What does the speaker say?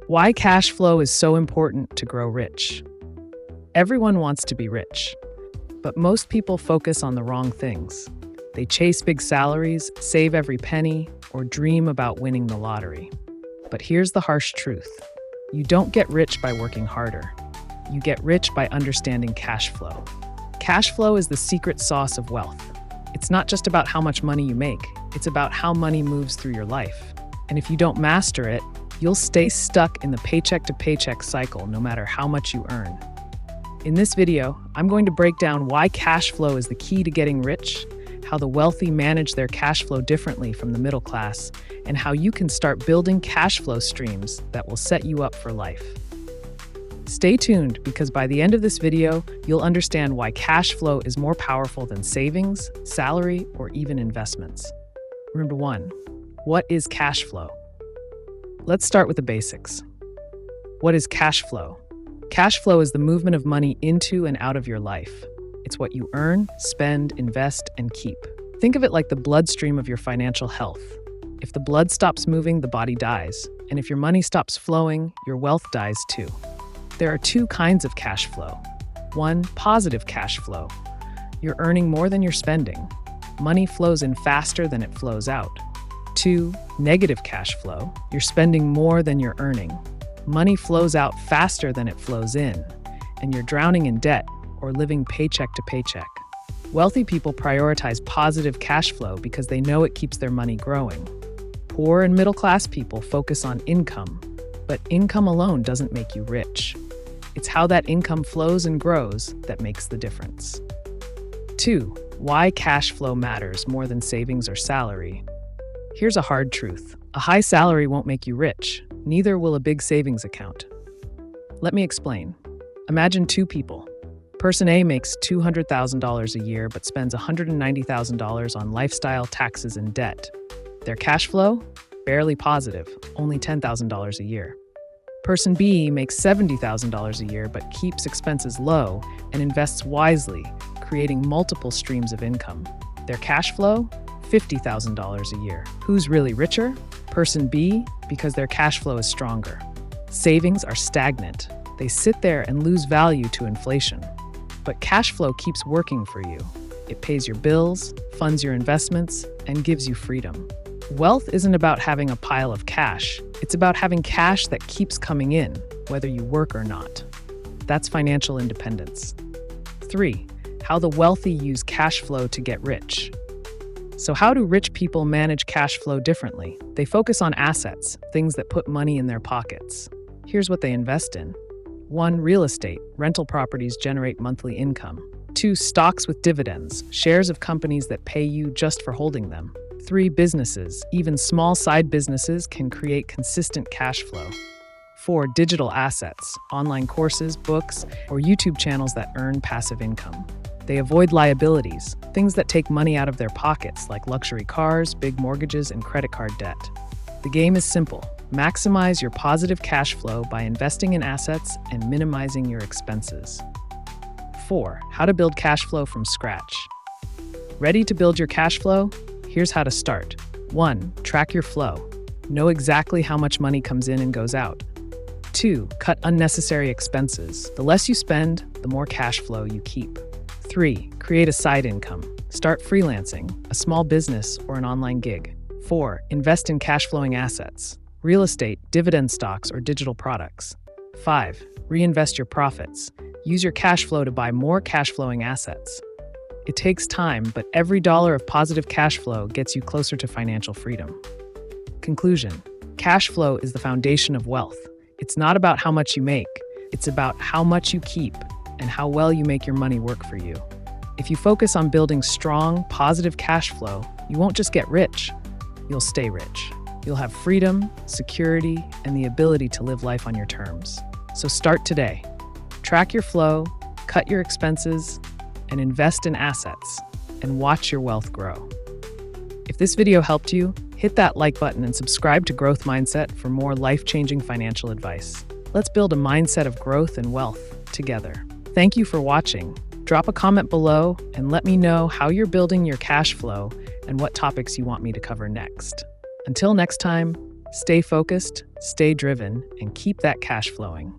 Why cash flow is so important to grow rich. Everyone wants to be rich, but most people focus on the wrong things. They chase big salaries, save every penny, or dream about winning the lottery. But here's the harsh truth. You don't get rich by working harder. You get rich by understanding cash flow. Cash flow is the secret sauce of wealth. It's not just about how much money you make, it's about how money moves through your life. And if you don't master it, you'll stay stuck in the paycheck-to-paycheck cycle no matter how much you earn. In this video, I'm going to break down why cash flow is the key to getting rich, how the wealthy manage their cash flow differently from the middle class, and how you can start building cash flow streams that will set you up for life. Stay tuned because by the end of this video, you'll understand why cash flow is more powerful than savings, salary, or even investments. Number 1, what is cash flow? Let's start with the basics. What is cash flow? Cash flow is the movement of money into and out of your life. It's what you earn, spend, invest, and keep. Think of it like the bloodstream of your financial health. If the blood stops moving, the body dies. And if your money stops flowing, your wealth dies too. There are two kinds of cash flow. 1, positive cash flow. You're earning more than you're spending. Money flows in faster than it flows out. 2, negative cash flow. You're spending more than you're earning. Money flows out faster than it flows in, and you're drowning in debt or living paycheck to paycheck. Wealthy people prioritize positive cash flow because they know it keeps their money growing. Poor and middle-class people focus on income, but income alone doesn't make you rich. It's how that income flows and grows that makes the difference. 2, why cash flow matters more than savings or salary. Here's a hard truth. A high salary won't make you rich. Neither will a big savings account. Let me explain. Imagine two people. Person A makes $200,000 a year but spends $190,000 on lifestyle, taxes, and debt. Their cash flow? Barely positive, only $10,000 a year. Person B makes $70,000 a year but keeps expenses low and invests wisely, creating multiple streams of income. Their cash flow? $50,000 a year. Who's really richer? Person B, because their cash flow is stronger. Savings are stagnant. They sit there and lose value to inflation. But cash flow keeps working for you. It pays your bills, funds your investments, and gives you freedom. Wealth isn't about having a pile of cash. It's about having cash that keeps coming in, whether you work or not. That's financial independence. 3, how the wealthy use cash flow to get rich. So how do rich people manage cash flow differently? They focus on assets, things that put money in their pockets. Here's what they invest in. 1, real estate. Rental properties generate monthly income. 2, stocks with dividends. Shares of companies that pay you just for holding them. 3, businesses. Even small side businesses can create consistent cash flow. 4, digital assets. Online courses, books, or YouTube channels that earn passive income. They avoid liabilities, things that take money out of their pockets like luxury cars, big mortgages, and credit card debt. The game is simple. Maximize your positive cash flow by investing in assets and minimizing your expenses. 4, how to build cash flow from scratch. Ready to build your cash flow? Here's how to start. 1, track your flow. Know exactly how much money comes in and goes out. 2, cut unnecessary expenses. The less you spend, the more cash flow you keep. 3, create a side income. Start freelancing, a small business, or an online gig. 4, invest in cash-flowing assets. Real estate, dividend stocks, or digital products. 5, reinvest your profits. Use your cash flow to buy more cash-flowing assets. It takes time, but every dollar of positive cash flow gets you closer to financial freedom. Conclusion: cash flow is the foundation of wealth. It's not about how much you make, it's about how much you keep and how well you make your money work for you. If you focus on building strong, positive cash flow, you won't just get rich, you'll stay rich. You'll have freedom, security, and the ability to live life on your terms. So start today. Track your flow, cut your expenses, and invest in assets, and watch your wealth grow. If this video helped you, hit that like button and subscribe to Growth Mindset for more life-changing financial advice. Let's build a mindset of growth and wealth together. Thank you for watching. Drop a comment below and let me know how you're building your cash flow and what topics you want me to cover next. Until next time, Stay focused, stay driven, and keep that cash flowing.